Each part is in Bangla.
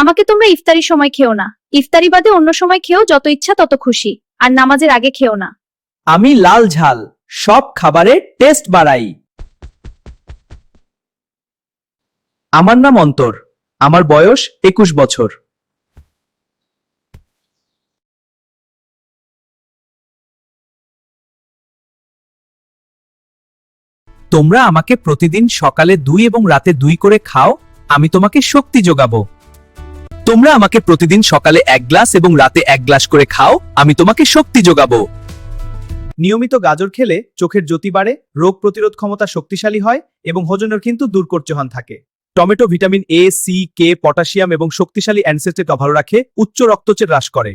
আমাকে তোমরা ইফতারির সময় খেও না। ইফতারি বাদে অন্য সময় খেও, যত ইচ্ছা তত খুশি। আর নামাজের আগে খেও না। আমি লাল ঝাল সব খাবারের টেস্ট বাড়াই। আমার নাম অন্তর। আমার বয়স 21 বছর। তোমরা আমাকে প্রতিদিন সকালে 2 এবং রাতে 2 করে খাও, আমি তোমাকে শক্তি যোগাবো। তোমরা আমাকে প্রতিদিন সকালে 1 গ্লাস এবং রাতে 1 গ্লাস করে খাও, আমি তোমাকে শক্তি যোগাবো। নিয়মিত গাজর খেলে চোখের জ্যোতি বাড়ে, রোগ প্রতিরোধ ক্ষমতা শক্তিশালী হয় এবং হজমের কিন্তু দূরকর্যহান থাকে। Tomato vitamin A, C, K, potassium এবং শক্তিশালী অ্যান্টিসেপ্টিক ভালো রাখে, উচ্চ রক্তচাপ হ্রাস করে।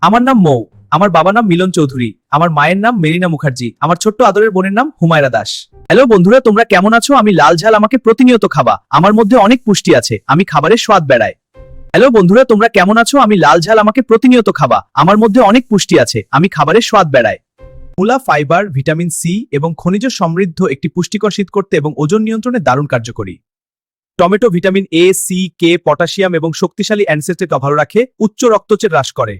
আমার নাম মৌ। আমার বাবার নাম মিলন চৌধুরী। আমার মায়ের নাম মেরিনা মুখার্জি। আমার ছোট্ট আদরের বোনের নাম হুমায়রা দাস। হ্যালো বন্ধুরা, তোমরা কেমন আছো? আমি লাল ঝাল আমাকে প্রতিনিয়ত খাবা, আমার মধ্যে অনেক পুষ্টি আছে, আমি খাবারের স্বাদ বেড়াই। হ্যালো বন্ধুরা, তোমরা কেমন আছো? আমি লাল ঝাল আমাকে প্রতিনিয়ত খাবা, আমার মধ্যে অনেক পুষ্টি আছে, আমি খাবারের স্বাদ বেড়াই। মূলা ফাইবার, ভিটামিন সি এবং খনিজ সমৃদ্ধ একটি পুষ্টিকর শীত করতে এবং ওজন নিয়ন্ত্রণে দারুণ কার্যকরী। Tomato vitamin A, C, K, potassium এবং শক্তিশালী অ্যান্টিসেপ্টিক ভালো রাখে, উচ্চ রক্তচাপ হ্রাস করে।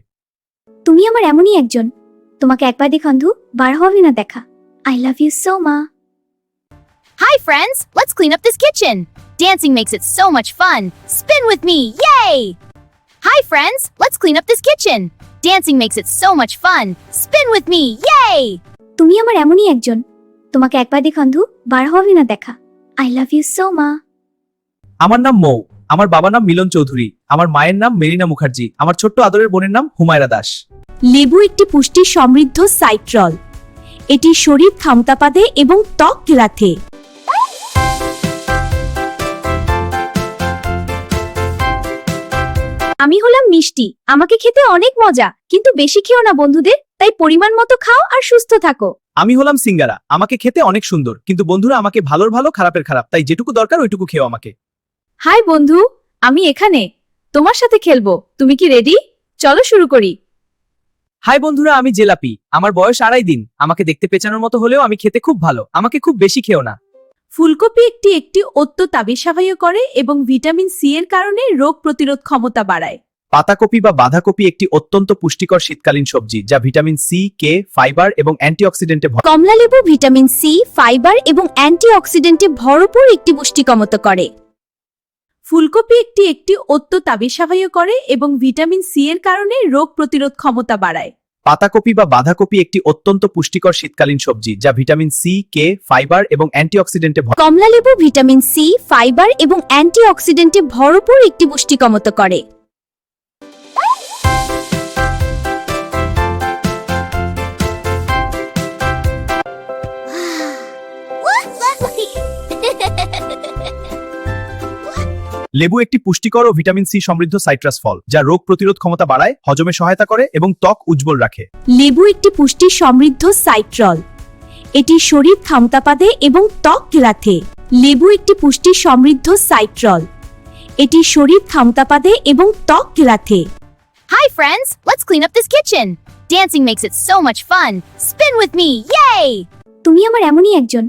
তুমি আমার এমনই একজন, তোমাকে একবার দেখে অন্ধু, বার হবে না দেখা। আই লাভ ইউ সো মা। Hi friends, let's clean up this kitchen. Dancing makes it so much fun. Spin with me, yay! Hi friends, let's clean up this kitchen. Dancing makes it so much fun. Spin with me, yay! তুমি আমার এমনই একজন, তোমাকে একবার দেখে অন্ধু, বার হবে না দেখা। আই লাভ ইউ সো মা। আমার নাম মৌ। আমার বাবার নাম মিলন চৌধুরী। আমার মায়ের নাম মেরিনা মুখার্জি। আমার ছোট্ট আদরের বোনের নাম হুমায়রা দাস। লেবু একটি পুষ্টি সমৃদ্ধ সাইট্রল। এটি শরীর ক্ষমতা পাতে এবং ত্বক রাখে। আমি হলাম মিষ্টি, আমাকে খেতে অনেক মজা, কিন্তু বেশি খেও না বন্ধুদের, তাই পরিমাণ মতো খাও আর সুস্থ থাকো। আমি হলাম সিঙ্গারা, আমাকে খেতে অনেক সুন্দর, কিন্তু বন্ধুরা আমাকে ভালোর ভালো খারাপের খারাপ, তাই যেটুকু দরকার ওইটুকু খেও আমাকে। হাই বন্ধু, আমি এখানে তোমার সাথে খেলবো, তুমি কি রেডি? চলো শুরু করি। হাই বন্ধুরা, আমি জেলাপি। আমার বয়স 2.5 দিন। আমাকে দেখতে পেঁচানোর মতো হলেও আমি খেতে খুব ভালো, আমাকে খুব বেশি খেও না। ফুলকপি একটি অত্যতাপে সাহায্য করে এবং ভিটামিন সি এর কারণে রোগ প্রতিরোধ ক্ষমতা বাড়ায়। পাতাকপি বা বাঁধাকপি একটি অত্যন্ত পুষ্টিকর শীতকালীন সবজি, যা ভিটামিন সি, কে, ফাইবার এবং অ্যান্টিঅক্সিডেন্টে ভরপুর। কমলালেবু ভিটামিন সি, ফাইবার এবং অ্যান্টিঅক্সিডেন্টে ভরপুর একটি পুষ্টিক্ষমতা করে। ফুলকপি একটি অত্যতাপে সাহায্য করে এবং ভিটামিন সি এর কারণে রোগ প্রতিরোধ ক্ষমতা বাড়ায়। পাতাকপি বা বাঁধাকপি একটি অত্যন্ত পুষ্টিকর শীতকালীন সবজি, যা ভিটামিন সি, কে, ফাইবার এবং অ্যান্টিঅক্সিডেন্টে ভরপুর। কমলালেবু ভিটামিন সি, ফাইবার এবং অ্যান্টিঅক্সিডেন্টে ভরপুর একটি পুষ্টিক্ষমতা করে। লেবু একটি পুষ্টিকর ও ভিটামিন সি সমৃদ্ধ সাইট্রাস ফল, যা রোগ প্রতিরোধ ক্ষমতা বাড়ায়, হজমে সহায়তা করে এবং ত্বক উজ্জ্বল রাখে। লেবু একটি পুষ্টি সমৃদ্ধ সাইট্রল। এটি শরীর ক্ষমতা পাতে এবং ত্বক রাখে। লেবু একটি পুষ্টি সমৃদ্ধ সাইট্রল। এটি শরীর ক্ষমতা পাতে এবং ত্বক রাখে। Hi friends, let's clean up this kitchen. Dancing makes it so much fun. Spin with me, yay! তুমি আমার এমনই একজন,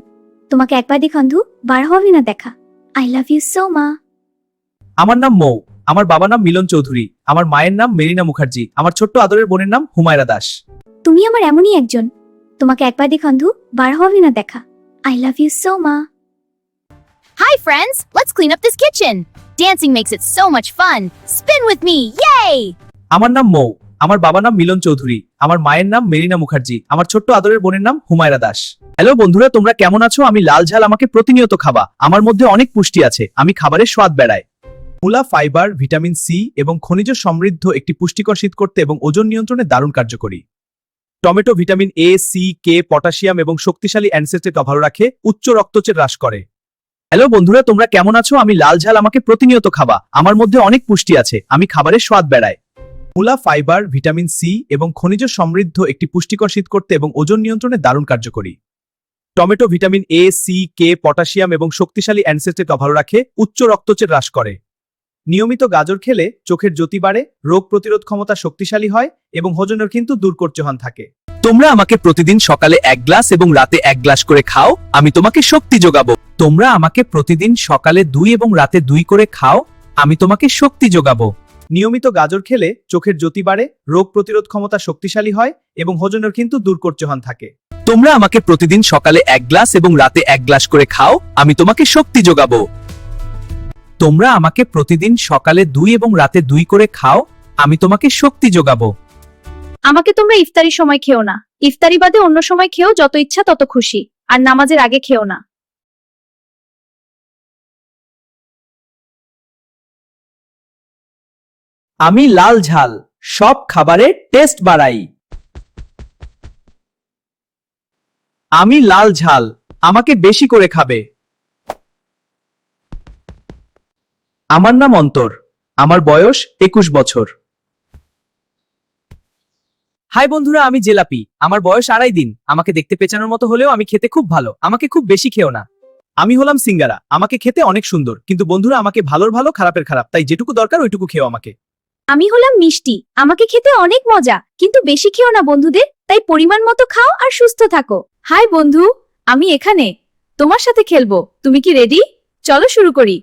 তোমাকে একবার দেখে অন্ধু, বার হবে না দেখা। আই লাভ ইউ সো মা। আমার নাম মৌ। আমার বাবার নাম মিলন চৌধুরী। আমার মায়ের নাম মেরিনা মুখার্জি। আমার ছোট্ট আদরের বোনের নাম হুমায়রা দাস। তুমি আমার এমনই একজন, তোমাকে একবার দেখে অন্ধু, বার হবে না দেখা। আই লাভ ইউ সো মা। Hi friends, let's clean up this kitchen. Dancing makes it so much fun. Spin with me, yay! আমার নাম মৌ। আমার বাবার নাম মিলন চৌধুরী। আমার মায়ের নাম মেরিনা মুখার্জি। আমার ছোট্ট আদরের বোনের নাম হুমায়রা দাস। হ্যালো বন্ধুরা, তোমরা কেমন আছো? আমি লাল ঝাল আমাকে প্রতিনিয়ত খাবা, আমার মধ্যে অনেক পুষ্টি আছে, আমি খাবারের স্বাদ বেড়াই। মূলা ফাইবার, ভিটামিন সি এবং খনিজ সমৃদ্ধ একটি পুষ্টিকর শীত করতে এবং ওজন নিয়ন্ত্রণে দারুণ কার্যকরী। Tomato vitamin A, C, K, potassium এবং শক্তিশালী অ্যান্টিসেপ্টিক ভালো রাখে, উচ্চ রক্তচাপ হ্রাস করে। হ্যালো বন্ধুরা, তোমরা কেমন আছো? আমি লাল ঝাল আমাকে প্রতিনিয়ত খাবা, আমার মধ্যে অনেক পুষ্টি আছে, আমি খাবারের স্বাদ বেড়াই। মূলা ফাইবার, ভিটামিন সি এবং খনিজ সমৃদ্ধ একটি পুষ্টিকর শীত করতে এবং ওজন নিয়ন্ত্রণে দারুণ কার্যকরী। Tomato vitamin A, C, K, potassium এবং শক্তিশালী অ্যান্টিসেপ্টিক ভালো রাখে, উচ্চ রক্তচাপ হ্রাস করে। নিয়মিত গাজর খেলে চোখের জ্যোতি বাড়ে, রোগ প্রতিরোধ ক্ষমতা শক্তিশালী হয় এবং হজমের কিন্তু দূরকর্যহান থাকে। তোমরা আমাকে প্রতিদিন সকালে 1 গ্লাস এবং রাতে 1 গ্লাস করে খাও, আমি তোমাকে শক্তি যোগাবো। তোমরা আমাকে প্রতিদিন সকালে 2 এবং রাতে 2 করে খাও, আমি তোমাকে শক্তি যোগাবো। নিয়মিত গাজর খেলে চোখের জ্যোতি বাড়ে, রোগ প্রতিরোধ ক্ষমতা শক্তিশালী হয় এবং হজমের কিন্তু দুর্কোচ্চহান থাকে। তোমরা আমাকে প্রতিদিন সকালে 1 গ্লাস এবং রাতে 1 গ্লাস করে খাও, আমি তোমাকে শক্তি যোগাবো। তোমরা আমাকে প্রতিদিন সকালে 2 এবং রাতে 2 করে খাও, আমি তোমাকে শক্তি যোগাবো। আমাকে তোমরা ইফতারির সময় খেও না, ইফতারি বাদে অন্য সময় খেও, যত ইচ্ছা তত খুশি, আর নামাজের আগে খেও না। আমি লাল ঝাল সব খাবারের টেস্ট বাড়াই। আমি লাল ঝাল, আমাকে বেশি করে খাবে। আমার নাম অন্তর, আমার বয়স 21 বছর। হাই বন্ধুরা, আমি জেলাপি, আমার বয়স 2.5 দিন। আমাকে দেখতে পেঁচানোর মতো হলেও আমি খেতে খুব ভালো, আমাকে খুব বেশি খেও না। আমি হলাম সিঙ্গারা, আমাকে খেতে অনেক সুন্দর, কিন্তু বন্ধুরা আমাকে ভালোর ভালো খারাপের খারাপ, তাই যেটুকু দরকার ওইটুকু খেও আমাকে। আমি হলাম মিষ্টি, আমাকে খেতে অনেক মজা, কিন্তু বেশি খেও না বন্ধুদের, তাই পরিমাণ মতো খাও আর সুস্থ থাকো। হাই বন্ধু, আমি এখানে তোমার সাথে খেলবো, তুমি কি রেডি? চলো শুরু করি।